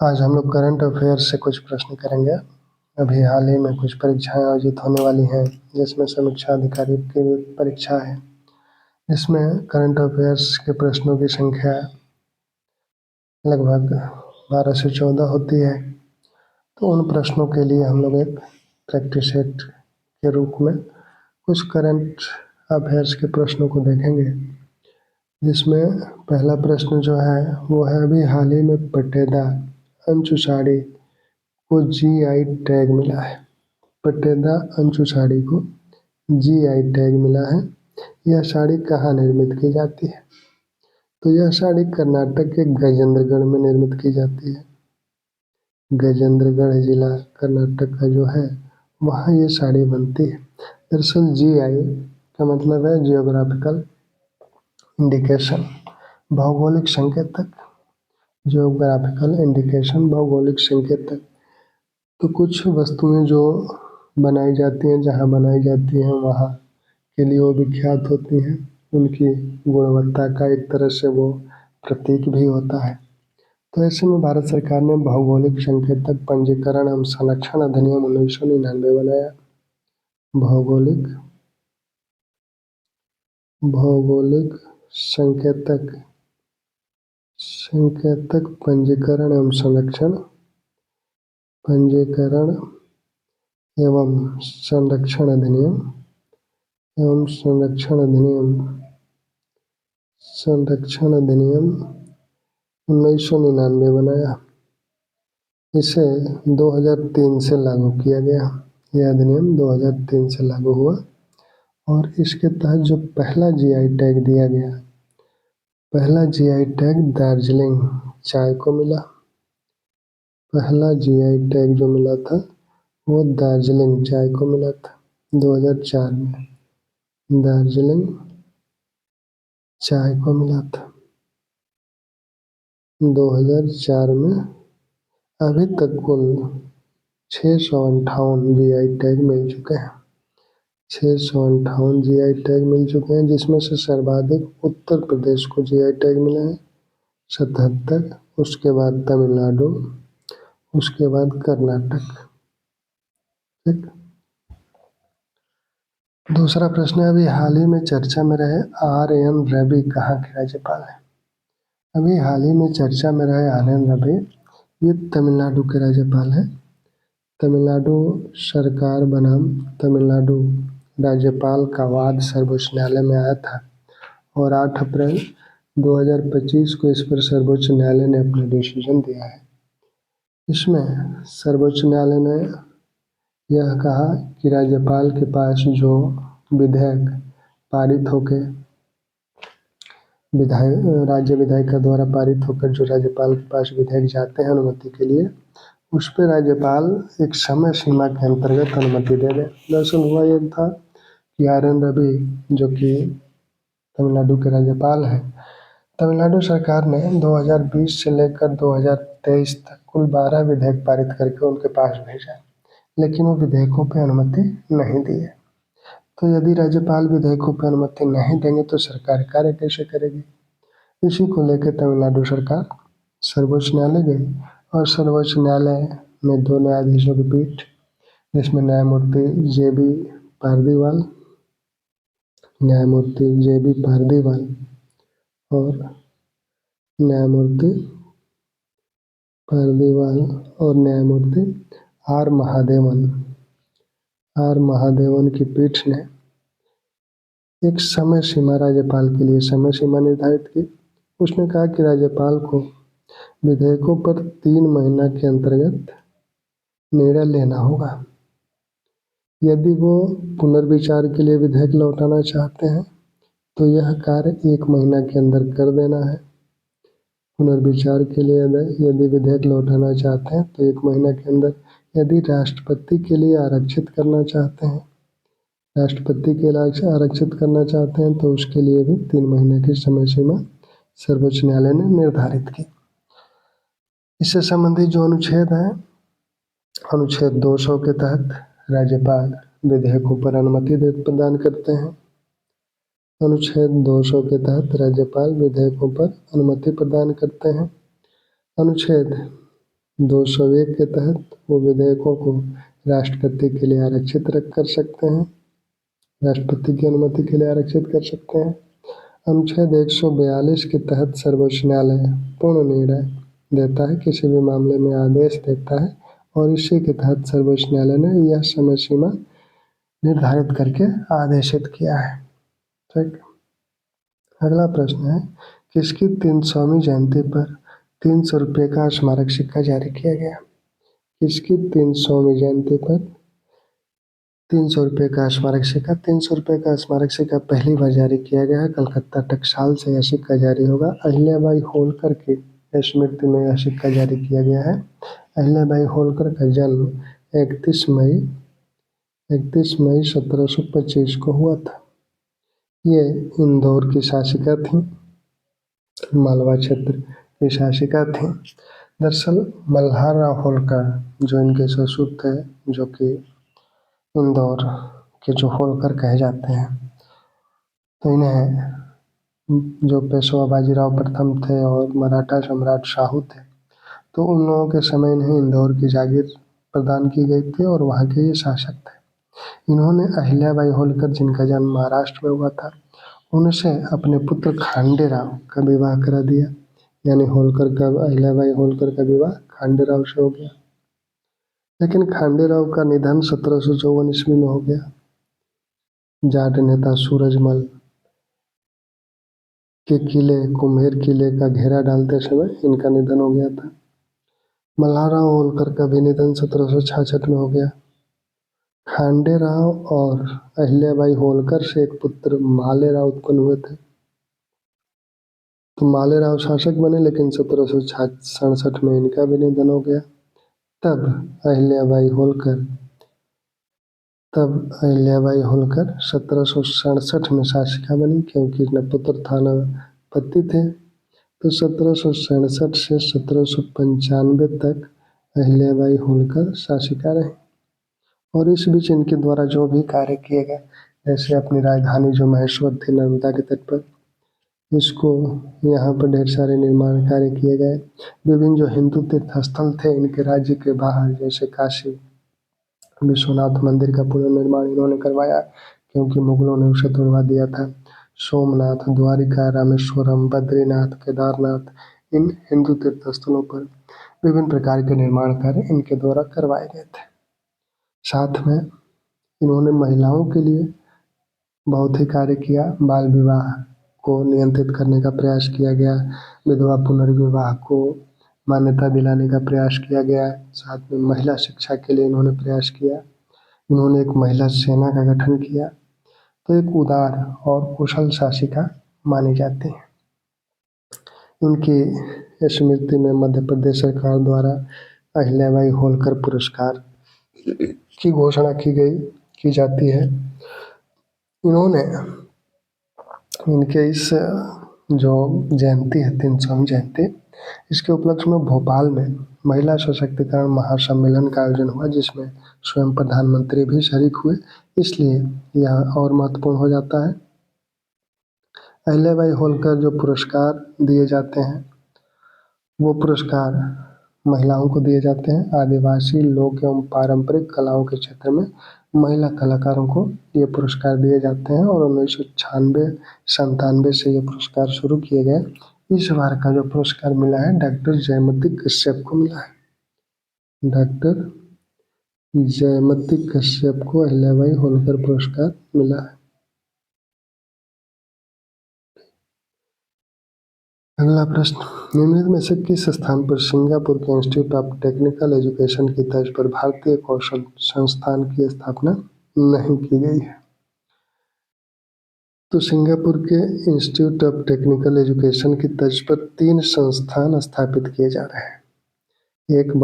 आज हम लोग करंट अफेयर्स से कुछ प्रश्न करेंगे। अभी हाल ही में कुछ परीक्षाएं आयोजित होने वाली हैं, जिसमें समीक्षा अधिकारी की परीक्षा है। इसमें करंट अफेयर्स के प्रश्नों की संख्या लगभग 12 से 14 होती है। तो उन प्रश्नों के लिए हम लोग एक प्रैक्टिस सेट के रूप में कुछ करंट अफेयर्स के प्रश्नों को देखेंगे, जिसमें पहला प्रश्न जो है वो है, अभी हाल ही में पटेदा अंचु साड़ी को जीआई टैग मिला है। पटेदा अंचु साड़ी को जीआई टैग मिला है। यह साड़ी कहाँ निर्मित की जाती है? तो यह साड़ी कर्नाटक के गजेंद्रगढ़ में निर्मित की जाती है। गजेंद्रगढ़ जिला कर्नाटक का जो है, वहाँ ये साड़ी बनती है। दरअसल जीआई का मतलब है जियोग्राफिकल इंडिकेशन, भौगोलिक संकेतक। जियोग्राफिकल इंडिकेशन, भौगोलिक संकेतक। तो कुछ वस्तुएं जो बनाई जाती हैं, जहाँ बनाई जाती हैं वहाँ के लिए वो विख्यात होती हैं। उनकी गुणवत्ता का एक तरह से वो प्रतीक भी होता है। तो ऐसे में भारत सरकार ने भौगोलिक संकेतक पंजीकरण एवं संरक्षण अधिनियम 1999 बनाया। भौगोलिक संकेतक पंजीकरण एवं संरक्षण अधिनियम 1999 बनाया। इसे 2003 से लागू किया गया। यह अधिनियम 2003 से लागू हुआ और इसके तहत जो पहला जीआई टैग दिया गया, पहला जीआई टैग दार्जिलिंग चाय को मिला। पहला जीआई टैग जो मिला था वो दार्जिलिंग चाय को मिला था 2004 में। दार्जिलिंग चाय को मिला था 2004 में। अभी तक कुल 658 जीआई टैग मिल चुके हैं। 658 जीआई टैग मिल चुके हैं, जिसमें से सर्वाधिक उत्तर प्रदेश को जीआई टैग मिले हैं 77, उसके बाद तमिलनाडु, उसके बाद कर्नाटक। ठीक। दूसरा प्रश्न है, अभी हाल ही में चर्चा में रहे आर.एन. रवि कहाँ के राज्यपाल हैं? अभी हाल ही में चर्चा में रहे आर.एन. रवि, ये तमिलनाडु के राज्यपाल हैं। तमिलनाडु सरकार बनाम तमिलनाडु राज्यपाल का वाद सर्वोच्च न्यायालय में आया था और 8 अप्रैल 2025 को इस पर सर्वोच्च न्यायालय ने अपना डिसीजन दिया है। इसमें सर्वोच्च न्यायालय ने यह कहा कि राज्यपाल के पास जो विधेयक पारित होकर राज्य विधायिका द्वारा पारित होकर जो राज्यपाल के पास विधेयक जाते हैं अनुमति के लिए, उस पर राज्यपाल एक समय सीमा के अंतर्गत अनुमति दे दे। दरअसल हुआ यह था कि आर.एन. रवि, जो कि तमिलनाडु के राज्यपाल हैं, तमिलनाडु सरकार ने 2020 से लेकर 2023 तक कुल 12 विधेयक पारित करके उनके पास भेजा, लेकिन वो विधेयकों पर अनुमति नहीं दी है। तो यदि राज्यपाल विधेयकों पर अनुमति नहीं देंगे तो सरकार कार्य कैसे करेगी? इसी को लेकर तमिलनाडु सरकार सर्वोच्च न्यायालय गई और सर्वोच्च न्यायालय में 2 न्यायाधीशों की पीठ, जिसमें न्यायमूर्ति जे.बी. पारदीवाल और न्यायमूर्ति आर महादेवन की पीठ ने एक समय सीमा राज्यपाल के लिए समय सीमा निर्धारित की। उसने कहा कि राज्यपाल को विधेयकों पर 3 महीना के अंतर्गत निर्णय लेना होगा। यदि वो पुनर्विचार के लिए विधेयक लौटाना चाहते हैं तो यह कार्य 1 महीना के अंदर कर देना है। पुनर्विचार के लिए यदि विधेयक लौटाना चाहते हैं तो 1 महीना के अंदर। यदि राष्ट्रपति के लिए आरक्षित करना चाहते हैं तो उसके लिए भी 3 महीने की समय सीमा सर्वोच्च न्यायालय ने निर्धारित की। इससे संबंधित जो अनुच्छेद है, अनुच्छेद 200 के तहत राज्यपाल विधेयकों पर अनुमति प्रदान करते हैं। अनुच्छेद 200 के तहत राज्यपाल विधेयकों पर अनुमति प्रदान करते हैं। अनुच्छेद 201 के तहत वो विधेयकों को राष्ट्रपति के लिए आरक्षित कर सकते हैं, राष्ट्रपति की अनुमति के लिए आरक्षित कर सकते हैं। अनुच्छेद 142 के तहत सर्वोच्च न्यायालय पूर्ण निर्णय देता है, किसी भी मामले में आदेश देता है, और इसी के तहत सर्वोच्च न्यायालय ने यह समय सीमा निर्धारित करके आदेशित किया है। ठीक, अगला प्रश्न है, किसकी 300वीं जयंती पर 300 रुपये का स्मारक सिक्का जारी किया गया? किसकी 300वीं जयंती पर 300 रुपये का स्मारक सिक्का? 300 रुपये का स्मारक सिक्का पहली बार जारी किया गया है, कलकत्ता टकसाल से यह सिक्का जारी होगा। अहिल्याबाई होलकर की स्मृति में यह सिक्का जारी किया गया है। अहिल्याबाई होलकर का जन्म 31 मई 1725 को हुआ था। ये इंदौर की शासिका थी, मालवा क्षेत्र की शासिका थी। दरअसल मल्हारराव होलकर जो इनके ससुर थे, जो कि इंदौर के जो होलकर कहे जाते हैं, तो इन्हें जो पेशवा बाजीराव प्रथम थे और मराठा सम्राट शाहू थे, तो उन लोगों के समय इन्हें इंदौर की जागीर प्रदान की गई थी और वहाँ के ये शासक थे। इन्होंने अहिल्याबाई होलकर, जिनका जन्म महाराष्ट्र में हुआ था, उनसे अपने पुत्र खांडेराव का विवाह करा दिया। यानी अहिल्याबाई होलकर का विवाह खांडेराव से हो गया। लेकिन खांडेराव का निधन 1754 ईस्वी में हो गया। जाट नेता सूरजमल के किले कुम्हेर किले का घेरा डालते समय इनका निधन हो गया था। मल्हारराव होलकर का भी निधन 1766 में हो गया। खांडेराव और अहिल्याबाई होलकर से एक पुत्र मालेराव उत्पन्न हुए थे। तो मालेराव शासक बने, लेकिन 1767 में इनका भी निधन हो गया। तब अहिल्याबाई होलकर 1767 में शासिका बनी, क्योंकि न पुत्र था न पति थे। तो 1767 से 1795 तक अहिल्याबाई होलकर शासिका रही। और इस बीच इनके द्वारा जो भी कार्य किए गए, जैसे अपनी राजधानी जो महेश्वर थी नर्मदा के तट पर, इसको यहाँ पर ढेर सारे निर्माण कार्य किए गए। विभिन्न जो हिंदू तीर्थ स्थल थे इनके राज्य के बाहर, जैसे काशी विश्वनाथ मंदिर का पुनर्निर्माण इन्होंने करवाया, क्योंकि मुगलों ने उसे तोड़वा दिया था। सोमनाथ, द्वारिका, रामेश्वरम, बद्रीनाथ, केदारनाथ, इन हिंदू तीर्थ स्थलों पर विभिन्न प्रकार के निर्माण कार्य इनके द्वारा करवाए गए थे। साथ में इन्होंने महिलाओं के लिए बहुत ही कार्य किया। बाल विवाह को नियंत्रित करने का प्रयास किया गया, विधवा पुनर्विवाह को मान्यता दिलाने का प्रयास किया गया। साथ में महिला शिक्षा के लिए इन्होंने प्रयास किया। इन्होंने एक महिला सेना का गठन किया। तो एक उदार और कुशल शासिका मानी जाती है। इनकी स्मृति में मध्य प्रदेश सरकार द्वारा अहिल्याबाई होलकर पुरस्कार की घोषणा की जाती है। इन्होंने इनके इस जो जयंती है 300वीं जयंती, इसके उपलक्ष्य में भोपाल में महिला सशक्तिकरण महासम्मेलन का आयोजन हुआ, जिसमें स्वयं प्रधानमंत्री भी शरीक हुए, इसलिए यह और महत्वपूर्ण हो जाता है। अहिल्याबाई होलकर जो पुरस्कार दिए जाते हैं, वो पुरस्कार महिलाओं को दिए जाते हैं। आदिवासी लोक एवं पारंपरिक कलाओं के क्षेत्र में महिला कलाकारों को ये पुरस्कार दिए जाते हैं और 1996-97 से ये पुरस्कार शुरू किए गए। इस बार का जो पुरस्कार मिला है डॉक्टर जयमती कश्यप को मिला है। डॉक्टर जयमती कश्यप को अहिल्याबाई होलकर पुरस्कार मिला है। अगला प्रश्न, निम्नलिखित में से किस स्थान पर सिंगापुर के इंस्टीट्यूट ऑफ टेक्निकल एजुकेशन की तर्ज पर भारतीय कौशल संस्थान की स्थापना नहीं की गई है? तो सिंगापुर के इंस्टीट्यूट ऑफ टेक्निकल एजुकेशन की तर्ज पर 3 संस्थान स्थापित किए जा रहे हैं। एक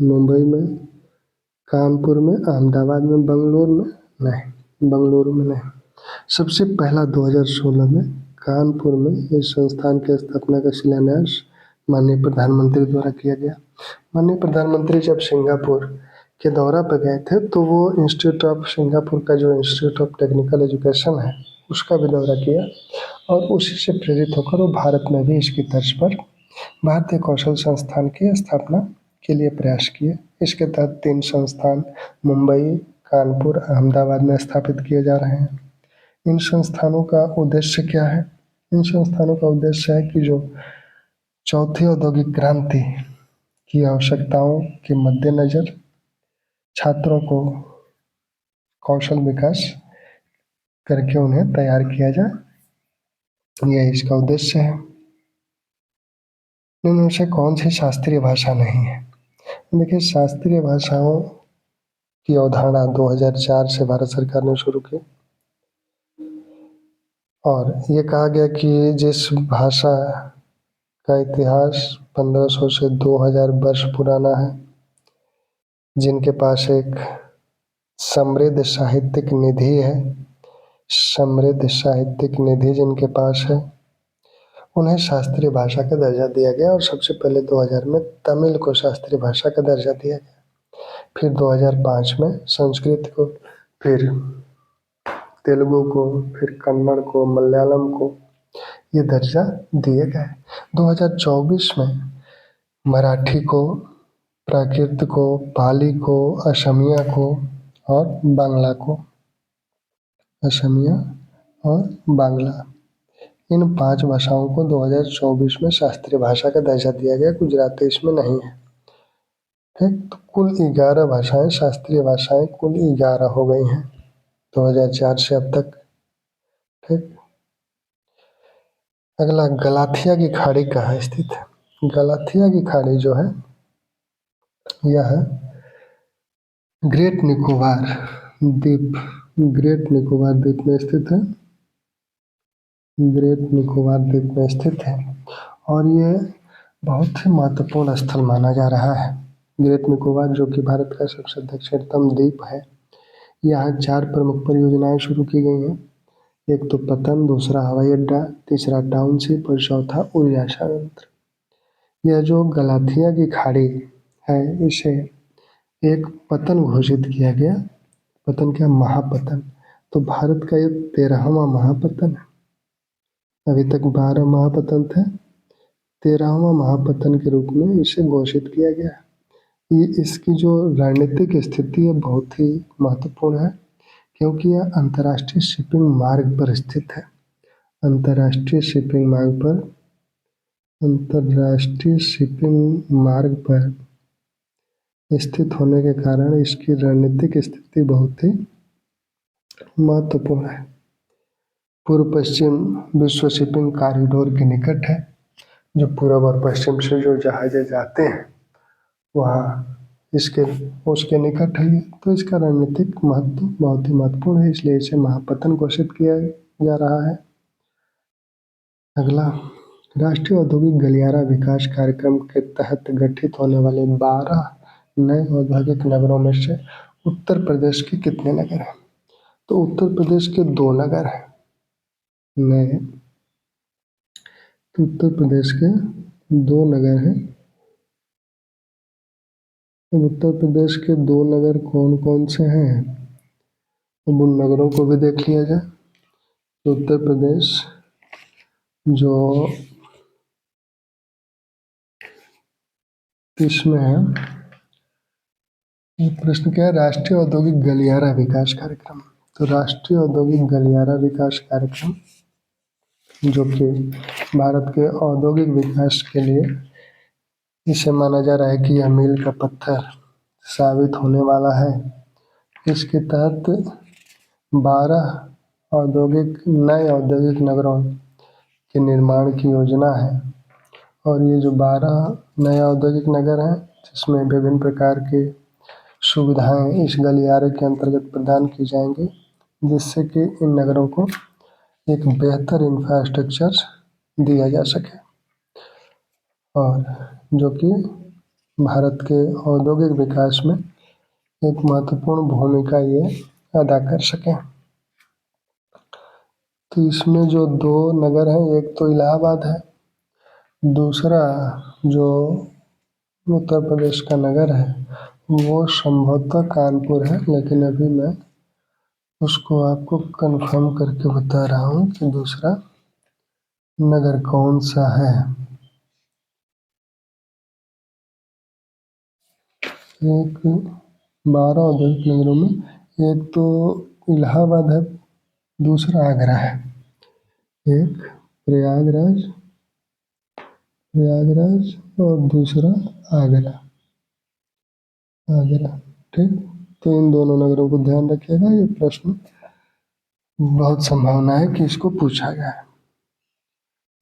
मुंबई में, कानपुर में, अहमदाबाद में, बेंगलुरु में नहीं। सबसे पहला 2016 में कानपुर में इस संस्थान की स्थापना का शिलान्यास माननीय प्रधानमंत्री द्वारा किया गया। माननीय प्रधानमंत्री जब सिंगापुर के दौरा पर गए थे, तो वो सिंगापुर का जो इंस्टीट्यूट ऑफ टेक्निकल एजुकेशन है, उसका भी दौरा किया और उसी से प्रेरित होकर वो भारत में भी इसकी तर्ज पर भारतीय कौशल संस्थान की स्थापना के लिए प्रयास किए। इसके तहत 3 संस्थान मुंबई, कानपुर, अहमदाबाद में स्थापित किए जा रहे हैं। इन संस्थानों का उद्देश्य क्या है? इन संस्थानों का उद्देश्य है कि जो चौथी औद्योगिक क्रांति की आवश्यकताओं के मद्देनजर छात्रों को कौशल विकास करके उन्हें तैयार किया जाए, यह इसका उद्देश्य है। इनमें से कौन सी शास्त्रीय भाषा नहीं है? देखिए, शास्त्रीय भाषाओं की अवधारणा 2004 से भारत सरकार ने शुरू की और ये कहा गया कि जिस भाषा का इतिहास 1500 से 2000 वर्ष पुराना है, जिनके पास एक समृद्ध साहित्यिक निधि है, समृद्ध साहित्यिक निधि जिनके पास है, उन्हें शास्त्रीय भाषा का दर्जा दिया गया। और सबसे पहले 2000 में तमिल को शास्त्रीय भाषा का दर्जा दिया गया, फिर 2005 में संस्कृत को, फिर तेलुगु को, फिर कन्नड़ को, मलयालम को ये दर्जा दिए गए। 2024 में मराठी को, प्राकृत को, पाली को, असमिया को और बांग्ला को, असमिया और बांग्ला, इन 5 भाषाओं को 2024 में शास्त्रीय भाषा का दर्जा दिया गया। गुजराती इसमें नहीं है। ठीक, तो कुल 11 भाषाएं, शास्त्रीय भाषाएं कुल 11 हो गई हैं 2004 से अब तक। ठीक, अगला, गलाथिया की खाड़ी कहाँ स्थित है? गलाथिया की खाड़ी जो है यह ग्रेट निकोबार द्वीप, ग्रेट निकोबार द्वीप में स्थित है, ग्रेट निकोबार द्वीप में स्थित है और ये बहुत ही महत्वपूर्ण स्थल माना जा रहा है। ग्रेट निकोबार जो कि भारत का सबसे दक्षिणतम द्वीप है, यहाँ 4 प्रमुख परियोजनाएं शुरू की गई हैं। एक तो पतन, दूसरा हवाई अड्डा, तीसरा टाउनशिप और चौथा ऊर्जा संयंत्र। यह जो गलाथिया की खाड़ी है, इसे एक पतन घोषित किया गया। पतन क्या? महापतन। तो भारत का ये 13वां महापतन है। अभी तक 12 महापतन थे, 13वां महापतन के रूप में इसे घोषित किया गया। ये इसकी जो रणनीतिक स्थिति है बहुत ही महत्वपूर्ण है, क्योंकि यह अंतर्राष्ट्रीय शिपिंग मार्ग पर स्थित है। अंतर्राष्ट्रीय शिपिंग मार्ग पर, अंतर्राष्ट्रीय शिपिंग मार्ग पर स्थित होने के कारण इसकी रणनीतिक स्थिति बहुत ही महत्वपूर्ण है। पूर्व पश्चिम विश्व शिपिंग कॉरिडोर के निकट है। जो पूर्व और पश्चिम से जो जहाजें जाते हैं वहाँ उसके निकट है। तो इसका रणनीतिक महत्व बहुत ही महत्वपूर्ण है, इसलिए इसे महापतन घोषित किया जा रहा है। अगला, राष्ट्रीय औद्योगिक गलियारा विकास कार्यक्रम के तहत गठित होने वाले 12 नए औद्योगिक नगरों में से उत्तर प्रदेश के कितने नगर हैं? तो उत्तर प्रदेश के 2 नगर हैं नए। तो उत्तर प्रदेश के 2 नगर हैं। उत्तर प्रदेश के 2 नगर कौन कौन से हैं? अब उन नगरों को भी देख लिया जाए। तो उत्तर प्रदेश जो इसमें है, प्रश्न क्या है? राष्ट्रीय औद्योगिक गलियारा विकास कार्यक्रम। तो राष्ट्रीय औद्योगिक गलियारा विकास कार्यक्रम जो कि भारत के औद्योगिक विकास के लिए इसे माना जा रहा है कि यह मील का पत्थर साबित होने वाला है। इसके तहत 12 नए औद्योगिक नगरों के निर्माण की योजना है और ये जो 12 नए औद्योगिक नगर हैं, जिसमें विभिन्न प्रकार के सुविधाएं इस गलियारे के अंतर्गत प्रदान की जाएंगी, जिससे कि इन नगरों को एक बेहतर इंफ्रास्ट्रक्चर दिया जा सके और जो कि भारत के औद्योगिक विकास में एक महत्वपूर्ण भूमिका ये अदा कर सके। तो इसमें जो 2 नगर हैं, एक तो इलाहाबाद है, दूसरा जो उत्तर प्रदेश का नगर है वो संभवतः कानपुर है, लेकिन अभी मैं उसको आपको कंफर्म करके बता रहा हूँ कि दूसरा नगर कौन सा है? एक 12 औद्योगिक नगरों में एक तो इलाहाबाद है, दूसरा आगरा है। एक प्रयागराज प्रयागराज और दूसरा आगरा आगरा। ठीक, तो इन दोनों नगरों को ध्यान रखिएगा। ये प्रश्न बहुत संभावना है कि इसको पूछा जाए।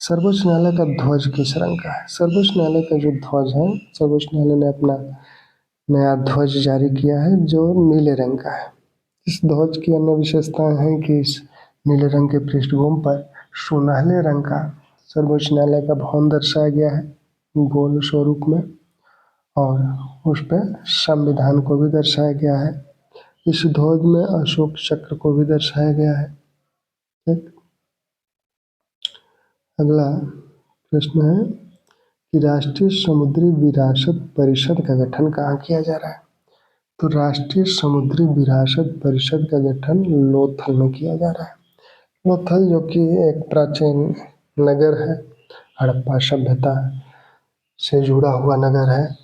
सर्वोच्च न्यायालय का ध्वज किस रंग का है? सर्वोच्च न्यायालय का जो ध्वज है, सर्वोच्च न्यायालय ने अपना नया ध्वज जारी किया है जो नीले रंग का है। इस ध्वज की अन्य विशेषताएं हैं कि इस नीले रंग के पृष्ठभूमि पर सुनहले रंग का सर्वोच्च न्यायालय का भवन दर्शाया गया है गोल स्वरूप में, और उस पर संविधान को भी दर्शाया गया है। इस ध्वज में अशोक चक्र को भी दर्शाया गया है। ठीक, अगला प्रश्न है कि राष्ट्रीय समुद्री विरासत परिषद का गठन कहाँ किया जा रहा है? तो राष्ट्रीय समुद्री विरासत परिषद का गठन लोथल में किया जा रहा है। लोथल जो कि एक प्राचीन नगर है, हड़प्पा सभ्यता से जुड़ा हुआ नगर है।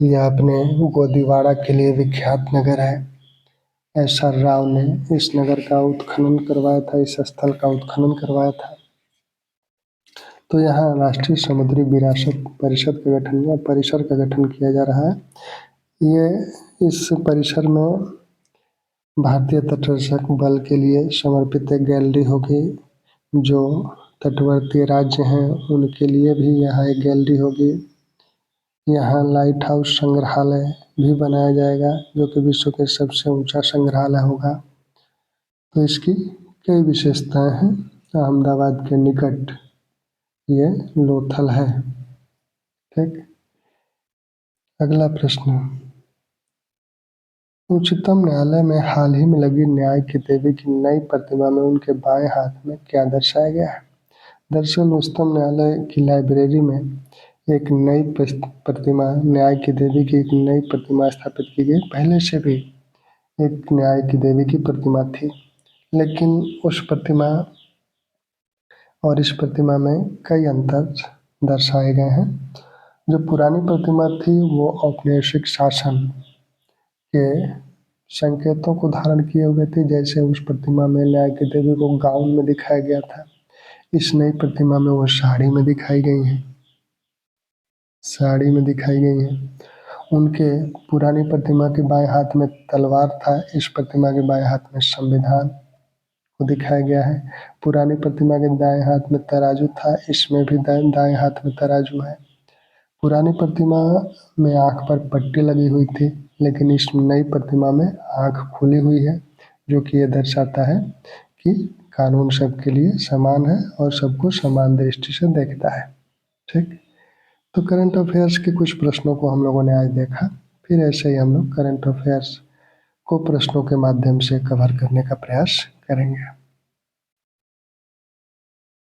यह अपने गोदीवाड़ा के लिए विख्यात नगर है। एस.आर. राव ने इस नगर का उत्खनन करवाया था, इस स्थल का उत्खनन करवाया था। तो यहाँ राष्ट्रीय समुद्री विरासत परिषद का गठन या परिसर का गठन किया जा रहा है। ये इस परिसर में भारतीय तटरक्षक बल के लिए समर्पित एक गैलरी होगी। जो तटवर्ती राज्य हैं उनके लिए भी यहाँ एक गैलरी होगी। यहाँ लाइट हाउस संग्रहालय भी बनाया जाएगा जो कि विश्व के सबसे ऊंचा संग्रहालय होगा। तो इसकी कई विशेषताएं हैं। अहमदाबाद के निकट ये लोथल है। ठीक, अगला प्रश्न, उच्चतम न्यायालय में हाल ही में लगी न्याय की देवी की नई प्रतिमा में उनके बाएं हाथ में क्या दर्शाया गया है? दरअसल उच्चतम न्यायालय की लाइब्रेरी में एक नई प्रतिमा, न्याय की देवी की एक नई प्रतिमा स्थापित की गई। पहले से भी एक न्याय की देवी की प्रतिमा थी, लेकिन उस प्रतिमा और इस प्रतिमा में कई अंतर दर्शाए गए हैं। जो पुरानी प्रतिमा थी वो औपनिवेशिक शासन के संकेतों को धारण किए हुए थी। जैसे उस प्रतिमा में न्याय की देवी को गाउन में दिखाया गया था, इस नई प्रतिमा में वो साड़ी में दिखाई गई हैं। साड़ी में दिखाई गई हैं। उनके पुरानी प्रतिमा के बाएं हाथ में तलवार था, इस प्रतिमा के बाएं हाथ में संविधान को दिखाया गया है। पुरानी प्रतिमा के दाएं हाथ में तराजू था, इसमें भी दाएं हाथ में तराजू है। पुरानी प्रतिमा में आंख पर पट्टी लगी हुई थी, लेकिन इस नई प्रतिमा में आंख खुली हुई है, जो कि ये दर्शाता है कि कानून सबके लिए समान है और सबको समान दृष्टि से देखता है। ठीक, तो करंट अफेयर्स के कुछ प्रश्नों को हम लोगों ने आज देखा। फिर ऐसे ही हम लोग करंट अफेयर्स को प्रश्नों के माध्यम से कवर करने का प्रयास करेंगे।